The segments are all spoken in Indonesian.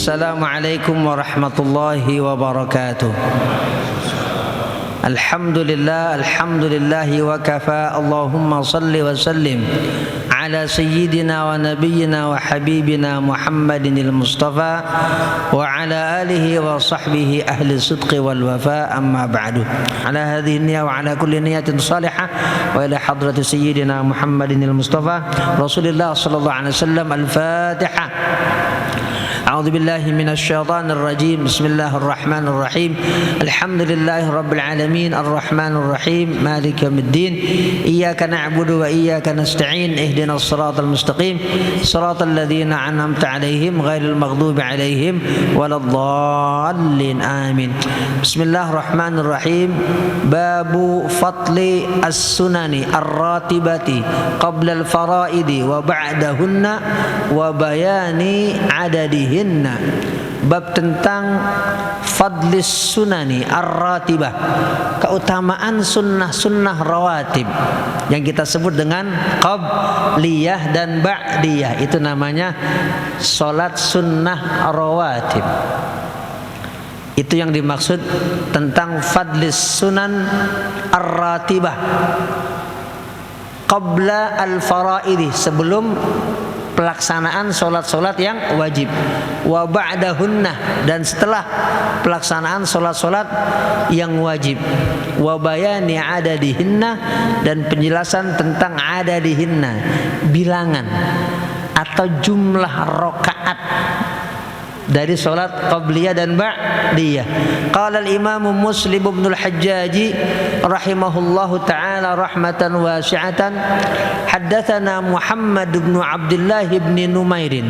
Assalamualaikum warahmatullahi wabarakatuh. Alhamdulillah, alhamdulillahi wa kafa. Allahumma salli wa sallim ala sayyidina wa nabiyyina wa habibina Muhammadinil Mustafa wa ala alihi wa sahbihi ahli sidqi wal wafa, amma ba'du. Ala hadhihi niyya wa ala kulli niyatin salihah wa ila hadrati sayyidina Muhammadinil Mustafa Rasulillah sallallahu alaihi wasallam. Al-Fatihah. أعوذ بالله من الشيطان الرجيم. بسم الله الرحمن الرحيم. الحمد لله رب العالمين الرحمن الرحيم مالك يوم الدين. إياك نعبد وإياك نستعين. اهدنا الصراط المستقيم صراط الذين أنعمت عليهم غير المغضوب عليهم ولا الضالين آمين. بسم الله الرحمن الرحيم. باب فضل السنن الراتبة قبل الفرائض وبعدهن وبيان عددهن. Bab tentang fadlis sunani ar-ratibah, keutamaan sunnah-sunnah rawatib yang kita sebut dengan qabliyah dan ba'diyah. Itu namanya salat sunnah rawatib. Itu yang dimaksud tentang fadlis sunan ar-ratibah qabla al-faraidi, sebelum pelaksanaan solat-solat yang wajib, wa ba'dahunna, dan setelah pelaksanaan solat-solat yang wajib, wa bayani adadihinna, dan penjelasan tentang adadihinna, bilangan atau jumlah rakaat dari solat qabliyah dan ba'diyah. Qala al-Imam Muslim ibn al-Hajjaj rahimahullahu ta'ala rahmatan wasi'atan, haddatsana Muhammad bin Abdullah bin Numair.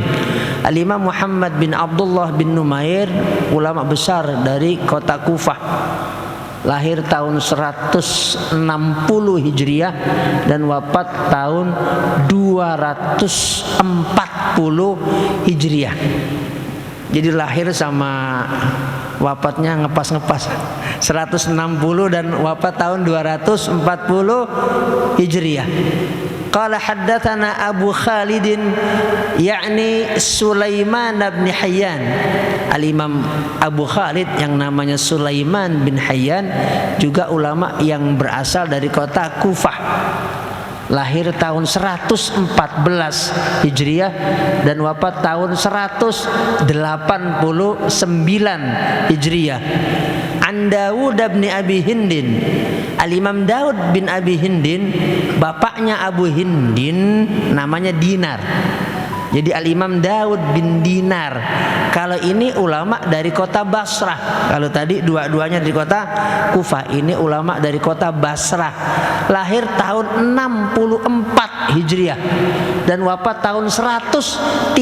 Al-Imam Muhammad bin Abdullah bin Numair, ulama besar dari kota Kufah, lahir tahun 160 Hijriah dan wafat tahun 240 Hijriah. Jadi lahir sama wafatnya ngepas-ngepas, 160 dan wafat tahun 240 Hijriah. Qala haddatsana Abu Khalid yakni Sulaiman bin Hayyan. Al-Imam Abu Khalid yang namanya Sulaiman bin Hayyan juga ulama yang berasal dari kota Kufah, lahir tahun 114 Hijriah dan wafat tahun 189 Hijriah. An Dawud bin Abi Hindin. Al-Imam Daud bin Abi Hindin, bapaknya Abu Hindin namanya Dinar. Jadi Al-Imam Daud bin Dinar. Kalau ini ulama dari kota Basrah. Kalau tadi dua-duanya dari kota Kufah, ini ulama dari kota Basrah. Lahir tahun 64 Hijriah dan wafat tahun 139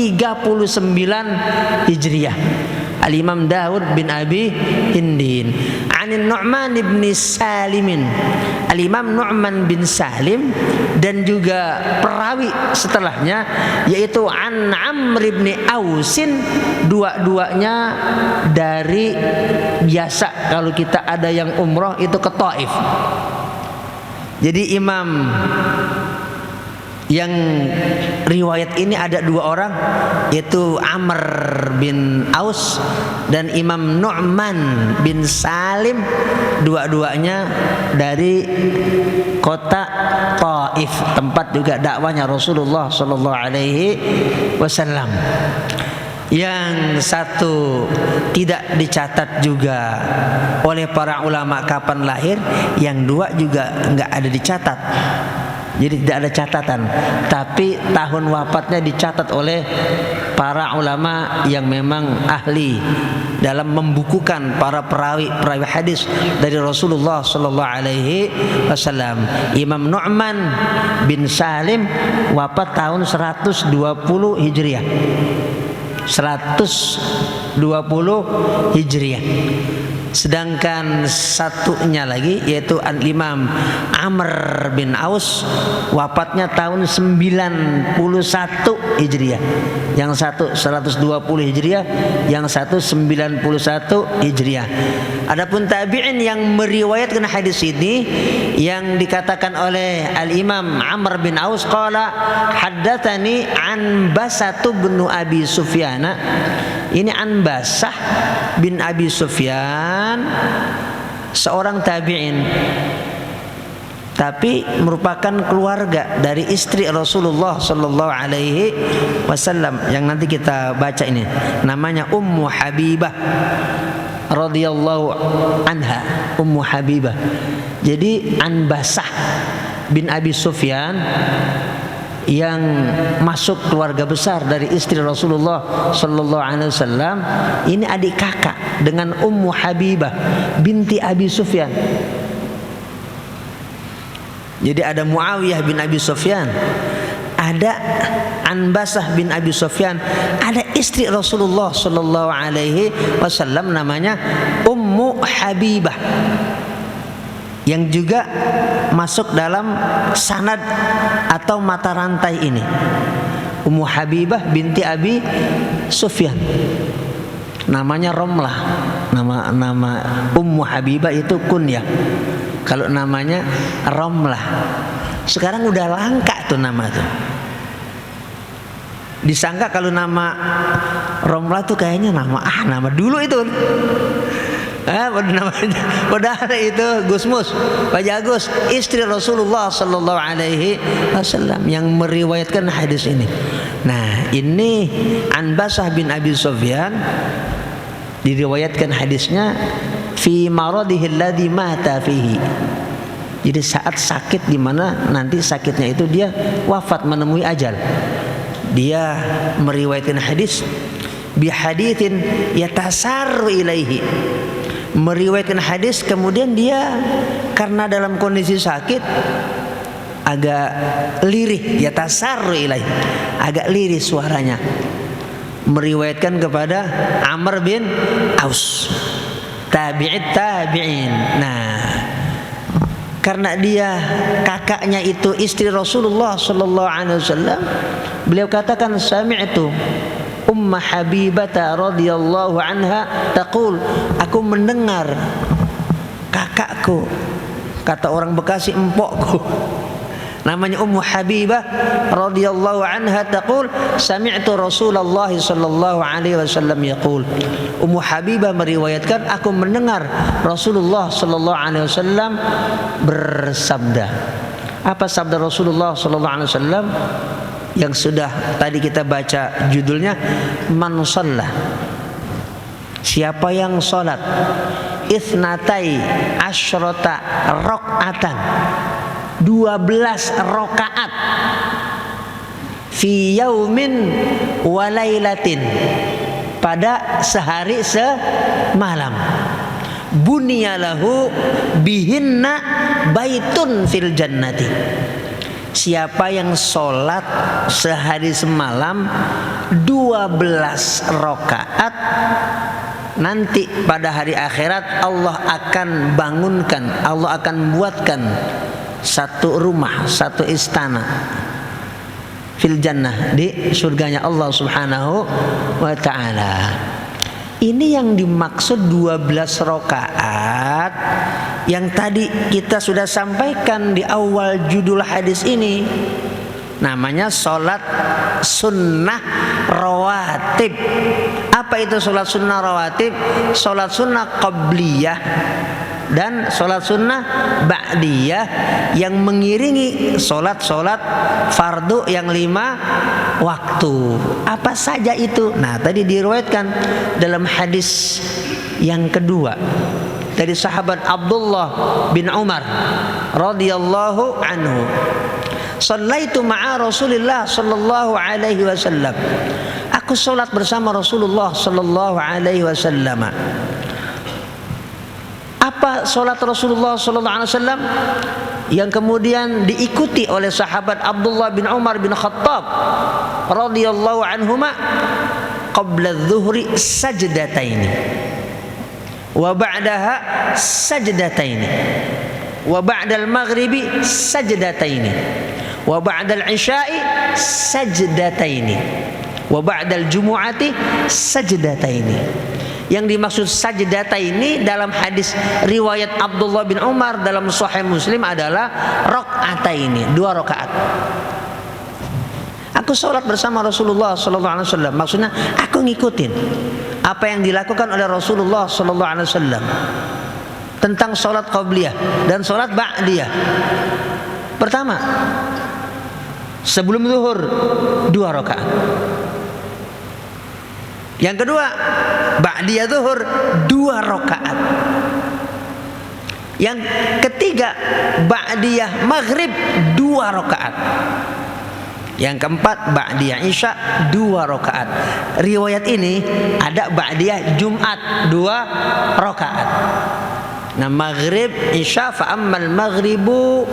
Hijriah. Al-Imam Daud bin Abi Hindin. Anin Nu'man bin Salimin. Al-Imam Nu'man bin Salim dan juga perawi setelahnya, yaitu An Amr bin Ausin. Dua-duanya dari, biasa kalau kita ada yang umroh itu ke Taif. Jadi imam yang riwayat ini ada dua orang, yaitu Amr bin Aus dan Imam Nu'man bin Salim. Dua-duanya dari kota Taif, tempat juga dakwahnya Rasulullah sallallahu alaihi wasallam. Yang satu tidak dicatat juga oleh para ulama kapan lahir, yang dua juga enggak ada dicatat. Jadi tidak ada catatan, tapi tahun wafatnya dicatat oleh para ulama yang memang ahli dalam membukukan para perawi hadis dari Rasulullah sallallahu alaihi wasallam. Imam Nu'man bin Salim wafat tahun 120 Hijriah. 120 Hijriah. Sedangkan satunya lagi yaitu Al-Imam Amr bin Aus, wafatnya tahun 91 Hijriah. Yang satu 120 Hijriah, yang satu 91 Hijriah. Adapun tabi'in yang meriwayatkan hadis ini yang dikatakan oleh Al-Imam Amr bin Aus, qala haddatsani an Basatu bin Abi Sufyan, Ini Anbasah bin Abi Sufyan, seorang tabi'in, tapi merupakan keluarga dari istri Rasulullah Sallallahu Alaihi Wasallam yang nanti kita baca ini. Namanya Ummu Habibah radhiyallahu anha. Ummu Habibah. Jadi Anbasah bin Abi Sufyan yang masuk keluarga besar dari istri Rasulullah Sallallahu Alaihi Wasallam, ini adik kakak dengan Ummu Habibah binti Abi Sufyan. Jadi ada Muawiyah bin Abi Sufyan, ada Anbasah bin Abi Sufyan, ada istri Rasulullah Sallallahu Alaihi Wasallam namanya Ummu Habibah, yang juga masuk dalam sanad atau mata rantai ini. Ummu Habibah binti Abi Sufyan, namanya Romlah. Nama Ummu Habibah itu kunyah. Kalau namanya Romlah, sekarang udah langka tuh nama tuh. Disangka kalau nama Romlah tuh kayaknya nama dulu itu. Padahal itu Gusmus, Pak Jagus, istri Rasulullah Sallallahu Alaihi Wasallam yang meriwayatkan hadis ini. Nah, ini Anbasah bin Abi Sufyan diriwayatkan hadisnya fi maradihi alladhi mata fihi. Jadi saat sakit di mana nanti sakitnya itu dia wafat menemui ajal. Dia meriwayatkan hadis bi haditsin yatasarru ilaihi. Meriwayatkan hadis kemudian dia karena dalam kondisi sakit agak lirih, yatasarru ilaihi, agak lirih suaranya. Meriwayatkan kepada Amr bin Aus, tabi'in. Nah, karena dia kakaknya itu istri Rasulullah Sallallahu Alaihi Wasallam, beliau katakan sami'tu Umma Habibata radhiyallahu anha taqul, aku mendengar kakakku, kata orang Bekasi empokku, namanya Ummu Habibah radhiyallahu anha taqul sami'tu Rasulullah sallallahu alaihi wasallam yaqul. Ummu Habibah meriwayatkan, aku mendengar Rasulullah sallallahu alaihi wasallam bersabda. Apa sabda Rasulullah sallallahu alaihi wasallam yang sudah tadi kita baca judulnya? Man shalla, siapa yang salat itsnatai asyrata rakaatan, 12 rakaat, fi yaumin wa lailatin, pada sehari semalam, bunyalahu bihinna baitun fil jannati. Siapa yang sholat sehari semalam 12 rakaat, nanti pada hari akhirat Allah akan bangunkan, Allah akan buatkan satu rumah, satu istana fil jannah, di surganya Allah Subhanahu wa ta'ala. Ini yang dimaksud 12 rakaat yang tadi kita sudah sampaikan di awal judul hadis ini. Namanya sholat sunnah rawatib. Apa itu sholat sunnah rawatib? Sholat sunnah qabliyah dan sholat sunnah ba'diyah yang mengiringi sholat-sholat fardu yang 5 waktu. Apa saja itu? Nah, tadi diriwayatkan dalam hadis yang kedua dari sahabat Abdullah bin Umar radhiyallahu anhu. Shallaitu ma'a Rasulillah sallallahu alaihi wasallam. Aku salat bersama Rasulullah sallallahu alaihi wasallam. Apa salat Rasulullah sallallahu alaihi wasallam yang kemudian diikuti oleh sahabat Abdullah bin Umar bin Khattab radhiyallahu anhuma? Qabla adh-dhuhri sajdataini wa ba'daha sajdataini wa ba'dal maghribi sajdataini wa ba'dal isya'i sajdataini wa ba'dal jumu'ati sajdataini. Yang dimaksud sajdataini dalam hadis riwayat Abdullah bin Umar dalam Sahih Muslim adalah rakaataini, 2 rakaat. Aku sholat bersama Rasulullah sallallahu alaihi wasallam. Maksudnya aku ngikutin apa yang dilakukan oleh Rasulullah sallallahu alaihi wasallam tentang sholat qabliyah dan sholat ba'diyah. Pertama, sebelum zuhur 2 rakaat. Yang kedua, ba'diyah zuhur 2 rakaat. Yang ketiga, ba'diyah maghrib 2 rakaat. Yang keempat, ba'diyah isya 2 rakaat. Riwayat ini ada ba'diyah Jumat 2 rakaat. Nah, maghrib isya, fa ammal maghribu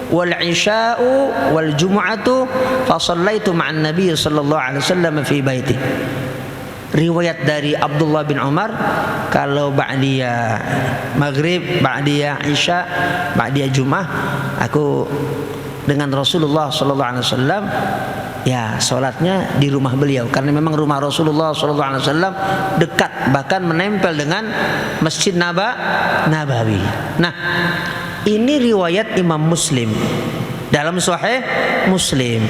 wal isya'u wal jumu'atu fa shallaitu ma'an nabiy sallallahu alaihi wasallam fi baiti. Riwayat dari Abdullah bin Umar, kalau ba'diyah maghrib, ba'diyah isya, ba'diyah Jumat, aku dengan Rasulullah sallallahu alaihi wasallam, ya sholatnya di rumah beliau, karena memang rumah Rasulullah sallallahu alaihi wasallam dekat, bahkan menempel dengan Masjid Nabawi. Nah, ini riwayat Imam Muslim dalam Sahih Muslim.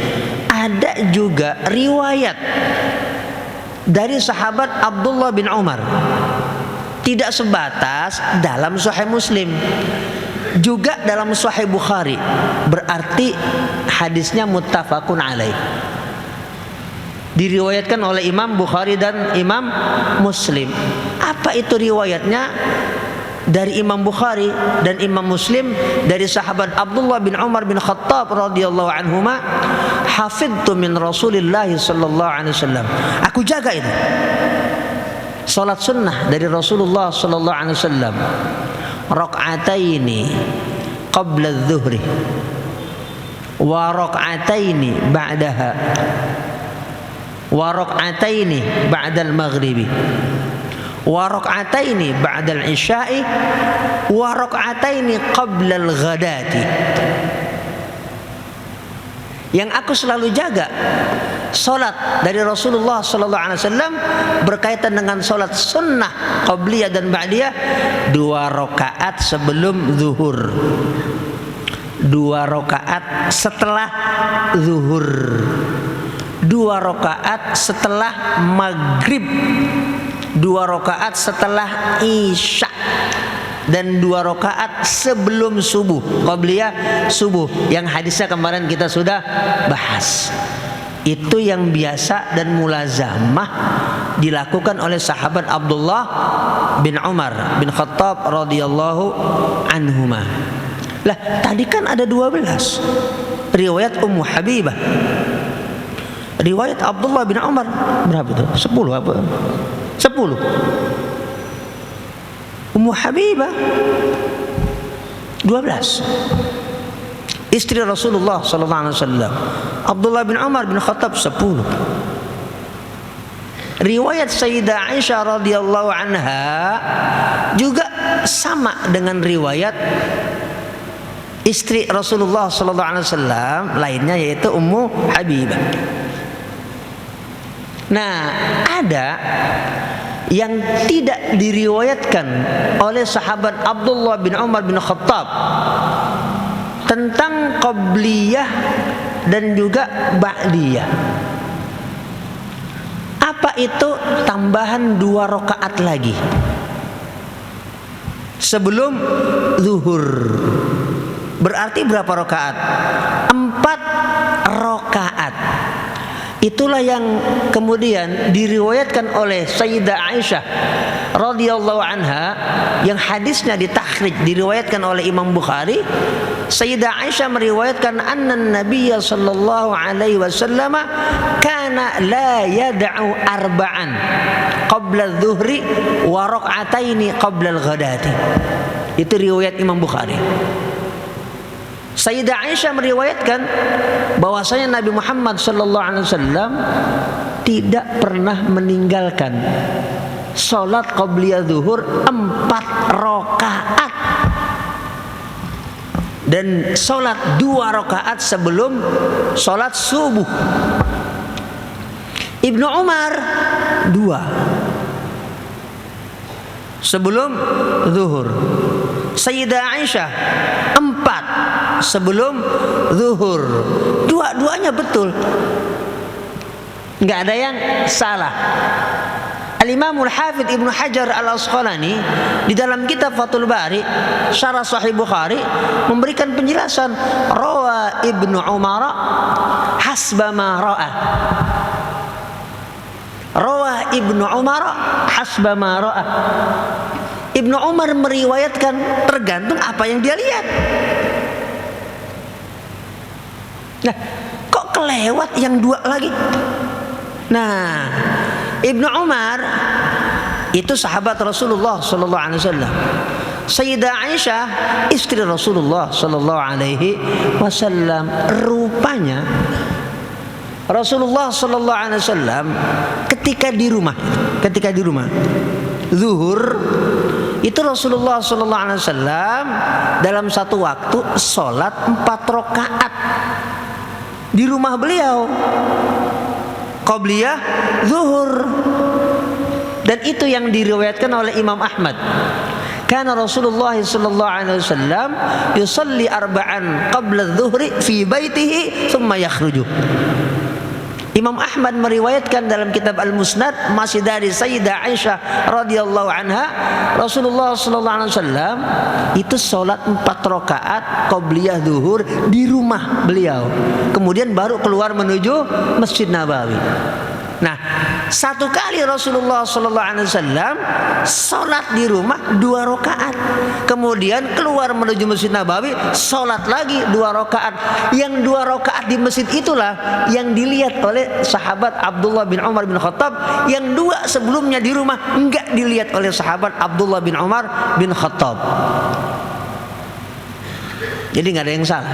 Ada juga riwayat dari sahabat Abdullah bin Umar, tidak sebatas dalam Sahih Muslim, juga dalam Sahih Bukhari. Berarti hadisnya muttafaqun alaih, diriwayatkan oleh Imam Bukhari dan Imam Muslim. Apa itu riwayatnya? Dari Imam Bukhari dan Imam Muslim, dari sahabat Abdullah bin Umar bin Khattab radhiyallahu anhuma, hafidtu min Rasulillah sallallahu alaihi wasallam. Aku jaga itu salat sunnah dari Rasulullah sallallahu alaihi wasallam, rakaataini qabla adh-dhuhri wa rakaataini ba'daha wa rakaataini ba'da al-maghribi wa rakaataini ba'da al-isya'i wa rakaataini qabla al-ghadati. Yang aku selalu jaga salat dari Rasulullah sallallahu alaihi wasallam berkaitan dengan salat sunnah qabliyah dan ba'diyah, 2 rakaat sebelum zuhur, 2 rakaat setelah zuhur, 2 rakaat setelah maghrib, 2 rakaat setelah isya, dan 2 rakaat sebelum subuh, qabliyah subuh, yang hadisnya kemarin kita sudah bahas. Itu yang biasa dan mulazamah dilakukan oleh sahabat Abdullah bin Umar bin Khattab radhiyallahu anhuma. Lah, tadi kan ada 12 riwayat Ummu Habibah. Riwayat Abdullah bin Umar berapa itu? 10 apa? 10. Ummu Habibah 12, istri Rasulullah sallallahu alaihi wasallam. Abdullah bin Umar bin Khattab 10. Riwayat Sayyidah Aisyah radhiyallahu anha juga sama dengan riwayat istri Rasulullah sallallahu alaihi wasallam lainnya, yaitu Ummu Habibah. Nah, ada yang tidak diriwayatkan oleh sahabat Abdullah bin Umar bin Khattab tentang qabliyah dan juga ba'diyah. Apa itu? Tambahan 2 rakaat lagi sebelum zuhur. Berarti berapa rakaat? 4 rakaat. Itulah yang kemudian diriwayatkan oleh Sayyidah Aisyah radhiyallahu anha, yang hadisnya ditakhrij, diriwayatkan oleh Imam Bukhari. Sayyidah Aisyah meriwayatkan anna Nabiyya sallallahu alaihi wasallam kana la yad'u arba'an qabla adh-dhuhri wa rak'ataini qabla al-ghadati. Itu riwayat Imam Bukhari. Sayyidah Aisyah meriwayatkan bahwasanya Nabi Muhammad sallallahu alaihi wasallam tidak pernah meninggalkan salat qabliyah zuhur 4 rakaat dan salat 2 rakaat sebelum salat subuh. Ibnu Umar 2 sebelum zuhur. Sayyidah Aisyah 4 sebelum zuhur. Dua-duanya betul. nggak ada yang salah. Al-Imamul Hafidz Ibnu Hajar Al-Asqalani di dalam kitab Fathul Bari Syarah Sahih Bukhari memberikan penjelasan rawa Ibnu Umar hasba ma ra'a. Rawa Ibnu Umar hasba ma ra'a. Ibnu Umar meriwayatkan tergantung apa yang dia lihat. Nah, kok kelewat yang dua lagi? Nah, Ibnu Umar itu sahabat Rasulullah sallallahu alaihi wasallam. Sayyidah Aisyah istri Rasulullah sallallahu alaihi wasallam. Rupanya Rasulullah sallallahu alaihi wasallam ketika di rumah zuhur itu Rasulullah sallallahu alaihi wasallam dalam satu waktu sholat 4 rakaat di rumah beliau. Qabliyah zuhur. Dan itu yang diriwayatkan oleh Imam Ahmad. Kana Rasulullah sallallahu alaihi wasallam yusalli arba'an qabla adh-dhuhri fi baitihi thumma yakhruju. Imam Ahmad meriwayatkan dalam kitab Al-Musnad masih dari Sayyidah Aisyah radhiyallahu anha, Rasulullah sallallahu alaihi wasallam itu salat 4 rakaat qabliyah zuhur di rumah beliau. Kemudian baru keluar menuju Masjid Nabawi. Nah, satu kali Rasulullah sallallahu alaihi wasallam salat di rumah 2 rakaat. Kemudian keluar menuju Masjid Nabawi, salat lagi 2 rakaat. Yang 2 rakaat di masjid itulah yang dilihat oleh sahabat Abdullah bin Umar bin Khattab. Yang 2 sebelumnya di rumah enggak dilihat oleh sahabat Abdullah bin Umar bin Khattab. Jadi enggak ada yang salah.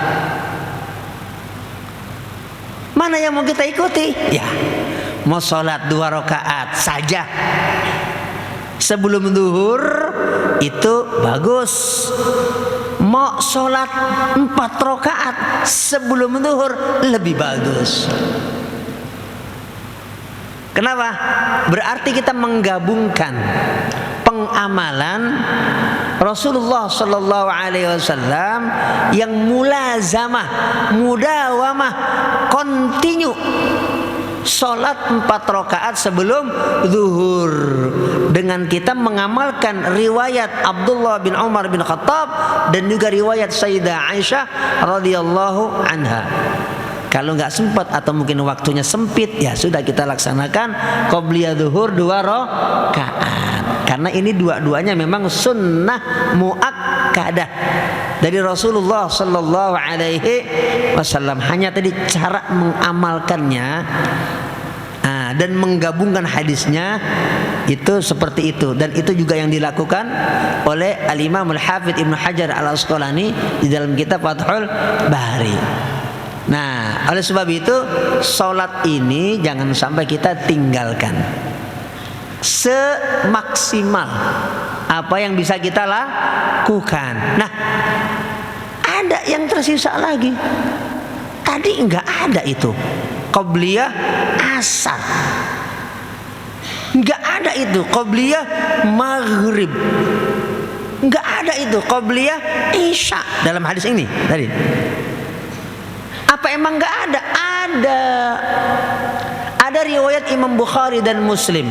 Mana yang mau kita ikuti? Ya, mau sholat 2 rakaat saja sebelum zuhur itu bagus. Mau sholat 4 rakaat sebelum zuhur lebih bagus. Kenapa? Berarti kita menggabungkan pengamalan Rasulullah sallallahu alaihi wasallam yang mulazamah, mudawamah, kontinu sholat 4 rakaat sebelum zuhur, dengan kita mengamalkan riwayat Abdullah bin Umar bin Khattab dan juga riwayat Sayyidah Aisyah radhiyallahu anha. Kalau nggak sempat atau mungkin waktunya sempit, ya sudah kita laksanakan qobliyah zuhur 2 rakaat. Karena ini dua-duanya memang sunnah muakkadah dari Rasulullah sallallahu alaihi wasallam. Hanya tadi cara mengamalkannya dan menggabungkan hadisnya itu seperti itu, dan itu juga yang dilakukan oleh Al-Imam Al-Hafidz Ibnu Hajar Al-Asqalani di dalam kitab Fathul Bari. Nah, oleh sebab itu salat ini jangan sampai kita tinggalkan. Semaksimal apa yang bisa kita lakukan. Nah, ada yang tersisa lagi. Tadi enggak ada itu qobliyah asar, enggak ada itu qobliyah maghrib, enggak ada itu qobliyah isya dalam hadis ini tadi. Apa emang enggak ada? Ada. Ada riwayat Imam Bukhari dan Muslim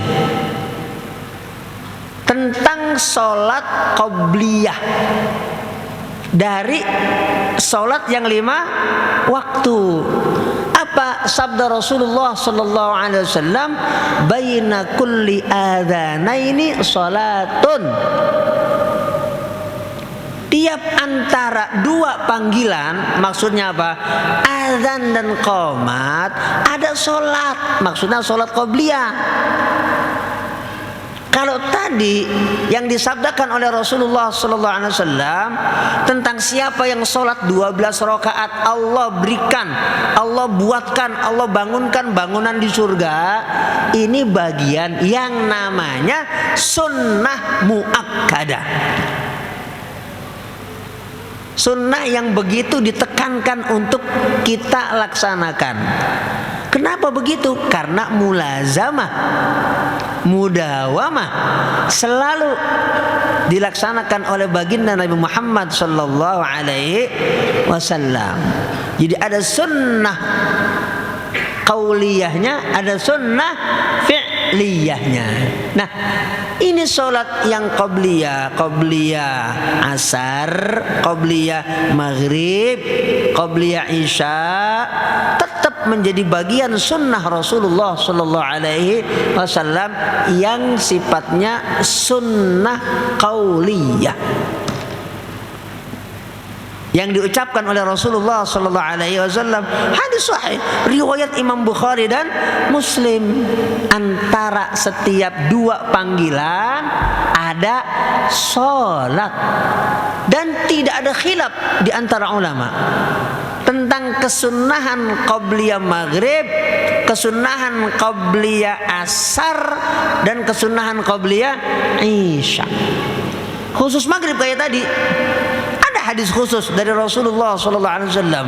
tentang sholat qobliyah dari sholat yang 5 waktu. Apa sabda Rasulullah sallallahu alaihi wasallam? Baina kulli adzanaini sholatun. Tiap antara 2 panggilan, maksudnya apa? Azan dan qomat, ada sholat, maksudnya sholat qobliyah. Kalau tadi yang disabdakan oleh Rasulullah sallallahu alaihi wasallam tentang siapa yang sholat 12 rakaat, Allah berikan, Allah buatkan, Allah bangunkan bangunan di surga. Ini bagian yang namanya sunnah muakkadah. Sunnah yang begitu ditekankan untuk kita laksanakan. Kenapa begitu? Karena mulazamah, mudawamah selalu dilaksanakan oleh baginda Nabi Muhammad sallallahu alaihi wasallam. Jadi ada sunnah qauliyahnya, ada sunnah fi'liyahnya. Nah, ini sholat yang qabliyah, qabliyah asar, qabliyah maghrib, qabliyah isya, tetap menjadi bagian sunnah Rasulullah Sallallahu Alaihi Wasallam yang sifatnya sunnah qauliyah, yang diucapkan oleh Rasulullah Sallallahu Alaihi Wasallam. Hadis sahih riwayat Imam Bukhari dan Muslim. Antara setiap dua panggilan ada sholat, dan tidak ada khilaf di antara ulama tentang kesunahan qabliyah maghrib, kesunahan qabliyah asar, dan kesunahan qabliyah isya. Khusus maghrib kayak tadi, hadis khusus dari Rasulullah sallallahu alaihi wasallam.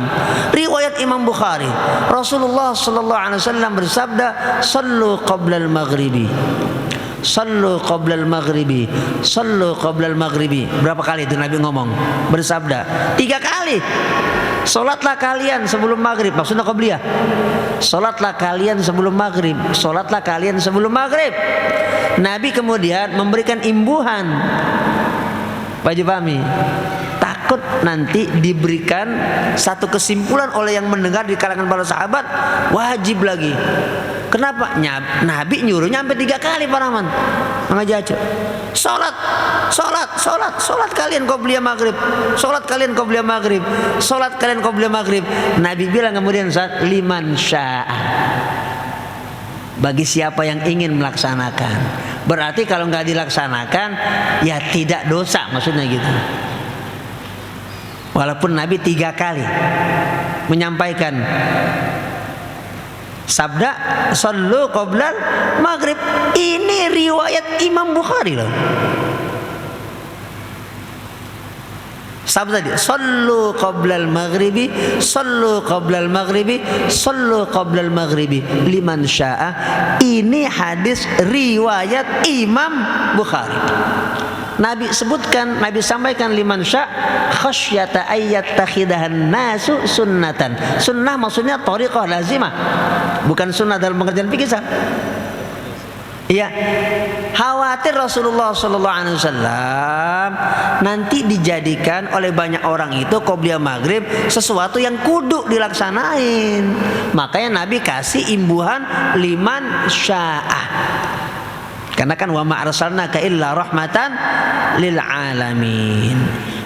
Riwayat Imam Bukhari, Rasulullah sallallahu alaihi wasallam bersabda, "Shallu qabla al-maghribi. Shallu qabla al-maghribi. Shallu qabla al-maghribi." Berapa kali itu Nabi ngomong? Bersabda 3 kali. Salatlah kalian sebelum maghrib. Maksudnya qabliyah. Salatlah kalian sebelum maghrib. Salatlah kalian sebelum maghrib. Nabi kemudian memberikan imbuhan. Pak Jibami, takut nanti diberikan satu kesimpulan oleh yang mendengar di kalangan para sahabat, wajib lagi. Kenapa? Nabi nyuruhnya sampai 3 kali Pak Rahman. Mengajar. Salat kalian qabliyah maghrib. Salat kalian qabliyah maghrib. Salat kalian qabliyah maghrib. Nabi bilang kemudian saat liman sya'a, bagi siapa yang ingin melaksanakan. Berarti kalau nggak dilaksanakan ya tidak dosa, maksudnya gitu. Walaupun Nabi 3 kali menyampaikan sabda shallu qoblal maghrib. Ini riwayat Imam Bukhari loh. Sabda tadi shallu qoblal maghribi, shallu qoblal maghribi, shallu qoblal maghribi liman sya'a. Ini hadis riwayat Imam Bukhari. Nabi sebutkan, Nabi sampaikan liman sya' khasyata ayyat takhidahan nasu sunnatan. Sunnah maksudnya thariqah lazimah, bukan sunnah dalam pengertian fikih. Iya, khawatir Rasulullah Sallallahu Alaihi Wasallam nanti dijadikan oleh banyak orang itu qobliyah maghrib sesuatu yang kudu dilaksanain. Makanya Nabi kasih imbuhan liman sya'ah. Karena kan wa ma arsalnaka illa rahmatan lil alamin.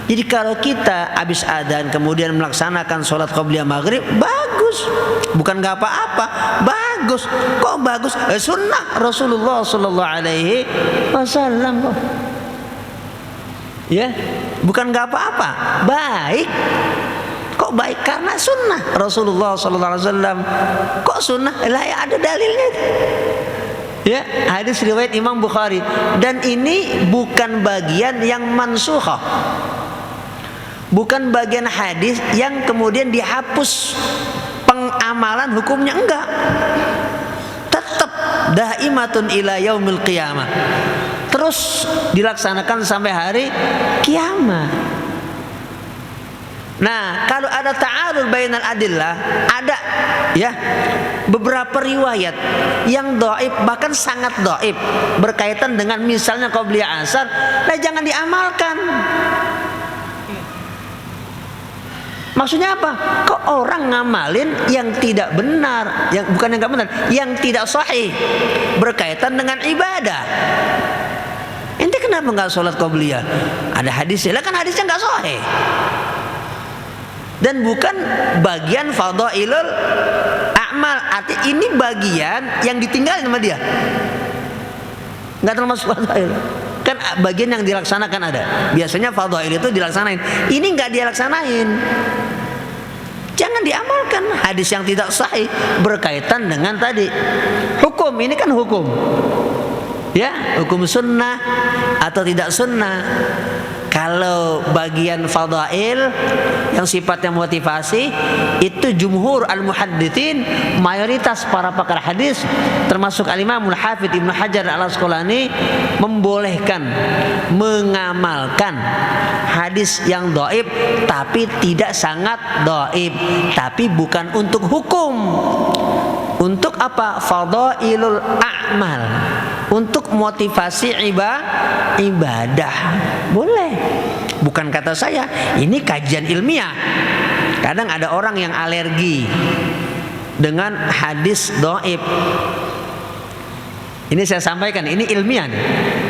Jadi kalau kita habis adzan kemudian melaksanakan sholat qabliyah maghrib, bagus. Bukan nggak apa-apa, bagus. Kok bagus? Sunnah Rasulullah Sallallahu Alaihi Wasallam. Ya, bukan nggak apa-apa, baik. Kok baik? Karena sunnah Rasulullah Sallallahu Alaihi Wasallam. Kok sunnah? Lah ya ada dalilnya. Ya, hadis riwayat Imam Bukhari. Dan ini bukan bagian yang mansukhah, bukan bagian hadis yang kemudian dihapus pengamalan hukumnya, enggak. Tetap daimatun ila yaumil qiyamah, terus dilaksanakan sampai hari kiamat. Nah, kalau ada ta'arud bainal adillah, ada ya beberapa riwayat yang dhaif, bahkan sangat dhaif, berkaitan dengan misalnya qabliyah asar, nah jangan diamalkan. Maksudnya apa? Kok orang ngamalin yang tidak benar, yang bukan yang enggak benar, yang tidak sahih berkaitan dengan ibadah. Ente kenapa enggak sholat qabliyah? Ada hadisnya, lah kan hadisnya enggak sahih. Dan bukan bagian fadhailul a'mal. Arti ini bagian yang ditinggalin sama dia, enggak termasuk fadhail. Kan bagian yang dilaksanakan ada. Biasanya fadhail itu dilaksanain, ini enggak dilaksanain. Jangan diamalkan hadis yang tidak sahih berkaitan dengan tadi hukum. Ini kan hukum, ya, hukum sunnah atau tidak sunnah. Kalau bagian fadail yang sifatnya motivasi, itu jumhur al-muhadditsin, mayoritas para pakar hadis termasuk al-Imamul Hafidz Ibnu Hajar al-Asqalani membolehkan mengamalkan hadis yang dhaif, tapi tidak sangat dhaif, tapi bukan untuk hukum. Untuk apa? Fadailul a'mal, untuk motivasi ibadah. Boleh. Bukan kata saya, ini kajian ilmiah. Kadang ada orang yang alergi dengan hadis dhaif. Ini saya sampaikan, ini ilmiah nih.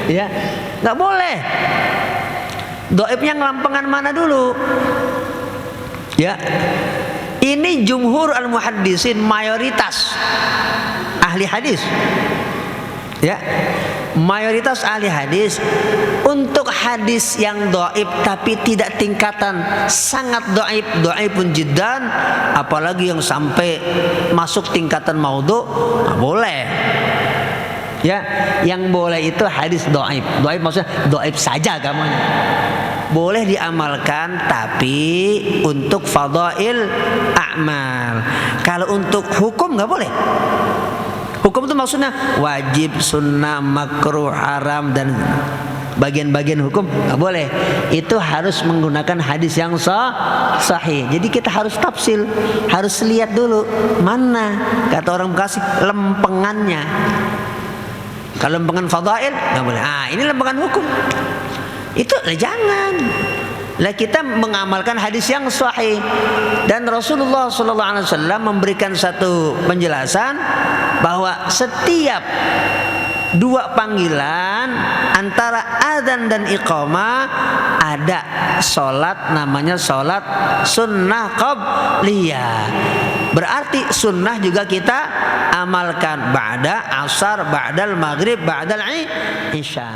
Ya, nggak boleh. Dhaifnya ngelampangan mana dulu? Ya, ini jumhur al-muhaddisin, mayoritas ahli hadis. Ya, mayoritas ahli hadis untuk hadis yang dhaif tapi tidak tingkatan sangat dhaif, dhaifun jiddan, apalagi yang sampai masuk tingkatan maudhu, nggak boleh. Ya, yang boleh itu hadis dhaif. Dhaif maksudnya dhaif saja agamanya. Boleh diamalkan tapi untuk fadail a'mal. Kalau untuk hukum nggak boleh. Hukum itu maksudnya wajib, sunnah, makruh, haram, dan bagian-bagian hukum nggak boleh. Itu harus menggunakan hadis yang sahih. Jadi kita harus tafsil, harus lihat dulu mana, kata orang Bekasi, lempengannya. Kalau lempengan fadail nggak boleh. Ini lempengan hukum. Itu jangan. Lah kita mengamalkan hadis yang sahih, dan Rasulullah SAW memberikan satu penjelasan bahwa setiap dua panggilan antara adzan dan iqamah ada sholat, namanya sholat sunnah qabliyah. Berarti sunnah juga kita amalkan ba'da asar, ba'dal maghrib, ba'dal isya.